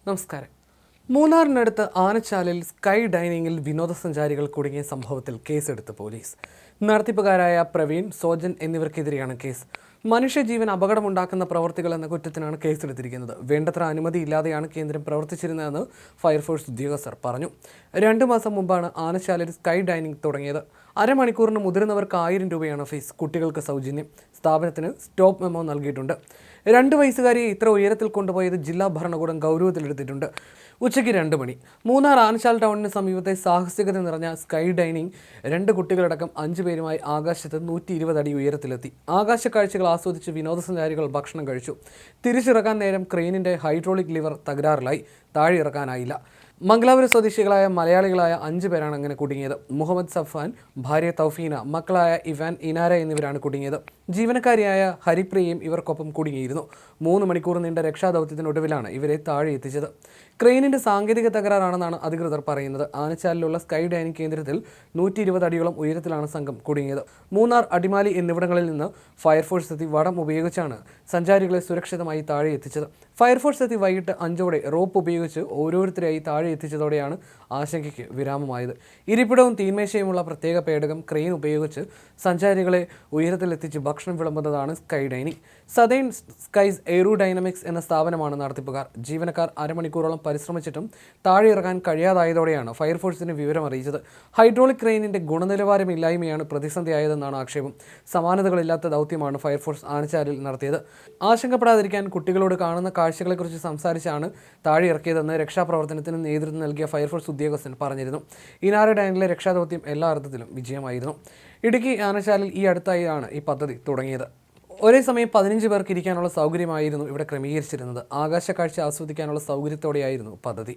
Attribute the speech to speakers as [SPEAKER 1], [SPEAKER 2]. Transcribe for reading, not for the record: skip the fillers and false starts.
[SPEAKER 1] നമസ്കാരം. മൂന്നാറിനടുത്ത് ആനച്ചാലിൽ സ്കൈ ഡൈനിങ്ങിൽ വിനോദസഞ്ചാരികൾ കുടുങ്ങിയ സംഭവത്തിൽ കേസെടുത്ത് പോലീസ്. നടത്തിപ്പുകാരായ പ്രവീൺ, സോജൻ എന്നിവർക്കെതിരെയാണ് കേസ്. മനുഷ്യജീവൻ അപകടമുണ്ടാക്കുന്ന പ്രവൃത്തികൾ എന്ന കുറ്റത്തിനാണ് കേസെടുത്തിരിക്കുന്നത്. വേണ്ടത്ര അനുമതിയില്ലാതെയാണ് കേന്ദ്രം പ്രവർത്തിച്ചിരുന്നതെന്ന് ഫയർഫോഴ്സ് ഉദ്യോഗസ്ഥർ പറഞ്ഞു. 2 മാസം മുമ്പാണ് ആനച്ചാലിൽ സ്കൈ ഡൈനിങ് തുടങ്ങിയത്. അരമണിക്കൂറിന് മുതിർന്നവർക്ക് 1000 രൂപയാണ് ഫീസ്. കുട്ടികൾക്ക് സൗജന്യം. സ്ഥാപനത്തിന് സ്റ്റോപ്പ് മെമ്മോ നൽകിയിട്ടുണ്ട്. 2 വയസ്സുകാരിയെ ഇത്ര ഉയരത്തിൽ കൊണ്ടുപോയത് ജില്ലാ ഭരണകൂടം ഗൗരവത്തിലെടുത്തിട്ടുണ്ട്. ഉച്ചയ്ക്ക് 2 മണി. മൂന്നാർ ആനച്ചാൽ ടൗണിന് സമീപത്തെ സാഹസികത നിറഞ്ഞ സ്കൈ ഡൈനിങ് 2 കുട്ടികളടക്കം 5 പേരുമായി ആകാശത്ത് 120 അടി ഉയരത്തിലെത്തി. ആകാശ കാഴ്ചകൾ ആസ്വദിച്ച് വിനോദസഞ്ചാരികൾ ഭക്ഷണം കഴിച്ചു. തിരിച്ചിറക്കാൻ നേരം ക്രെയിനിന്റെ ഹൈഡ്രോളിക് ലിവർ തകരാറിലായി. താഴെ ഇറക്കാനായില്ല. മംഗലാപുരം സ്വദേശികളായ മലയാളികളായ 5 പേരാണ് അങ്ങനെ കുടുങ്ങിയത്. മുഹമ്മദ് സഫാൻ, ഭാര്യ തൗഫീന, മക്കളായ ഇവാൻ, ഇനാര എന്നിവരാണ് കുടുങ്ങിയത്. ജീവനക്കാരിയായ ഹരിപ്രിയയും ഇവർക്കൊപ്പം കുടുങ്ങിയിരുന്നു. 3 മണിക്കൂർ നീണ്ട രക്ഷാദൗത്യത്തിനൊടുവിലാണ് ഇവരെ താഴെ എത്തിച്ചത്. ക്രെയിനിന്റെ സാങ്കേതിക തകരാറാണെന്നാണ് അധികൃതർ പറയുന്നത്. ആനച്ചാലിലുള്ള സ്കൈ ഡൈനിങ് കേന്ദ്രത്തിൽ 120 അടിയോളം ഉയരത്തിലാണ് സംഘം കുടുങ്ങിയത്. മൂന്നാർ, അടിമാലി എന്നിവിടങ്ങളിൽ നിന്ന് ഫയർഫോഴ്സ് എത്തി വടം ഉപയോഗിച്ചാണ് സഞ്ചാരികളെ സുരക്ഷിതമായി താഴെ എത്തിച്ചത്. ഫയർഫോഴ്സ് എത്തി വൈകിട്ട് 5ഓടെ റോപ്പ് ഉപയോഗിച്ച് ഓരോരുത്തരെയായി താഴെ എത്തിച്ചതോടെയാണ് ആശങ്കയ്ക്ക് വിരാമമായത്. ഇരിപ്പിടവും തീന്മേശയുമുള്ള പ്രത്യേക പേടകം ക്രെയിൻ ഉപയോഗിച്ച് സഞ്ചാരികളെ ഉയരത്തിലെത്തിച്ച് ഭക്ഷണം വിളമ്പുന്നതാണ് സ്കൈ ഡൈനിങ്. സതേൺ സ്കൈസ് എയ്റോഡൈനമിക്സ് എന്ന സ്ഥാപനമാണ് നടത്തിപ്പുകാർ. ജീവനക്കാർ അരമണിക്കൂറോളം പരിശ്രമിച്ചിട്ടും താഴെ ഇറങ്ങാൻ കഴിയാതായതോടെയാണ് ഫയർഫോഴ്സിനെ വിവരം അറിയിച്ചത്. ഹൈഡ്രോളിക് ക്രെയിനിന്റെ ഗുണനിലവാരമില്ലായ്മയാണ് പ്രതിസന്ധിയായതെന്നാണ് ആക്ഷേപം. സമാനതകളില്ലാത്ത ദൗത്യമാണ് ഫയർഫോഴ്സ് ആനച്ചാലിൽ നടത്തിയത്. ആശങ്കപ്പെടാതിരിക്കാൻ കുട്ടികളോട് കാണുന്ന കാഴ്ചകളെക്കുറിച്ച് സംസാരിച്ചാണ് താഴെ ഇറക്കിയതെന്ന് രക്ഷാപ്രവർത്തനത്തിന് നേതൃത്വം നൽകിയ ഫയർഫോഴ്സ് ഉദ്യോഗസ്ഥൻ പറഞ്ഞിരുന്നു. ഇനാര ഡാനിലെ രക്ഷാദൗത്യം എല്ലാ അർത്ഥത്തിലും വിജയമായിരുന്നു. ഇടുക്കി ആനച്ചാലിൽ ഈ അടുത്തായാണ് ഈ പദ്ധതി തുടങ്ങിയത്. ഒരേ സമയം 15 പേർക്ക് ഇരിക്കാനുള്ള സൗകര്യമായിരുന്നു ഇവിടെ ക്രമീകരിച്ചിരുന്നത്. ആകാശ കാഴ്ച ആസ്വദിക്കാനുള്ള സൗകര്യത്തോടെയായിരുന്നു പദ്ധതി.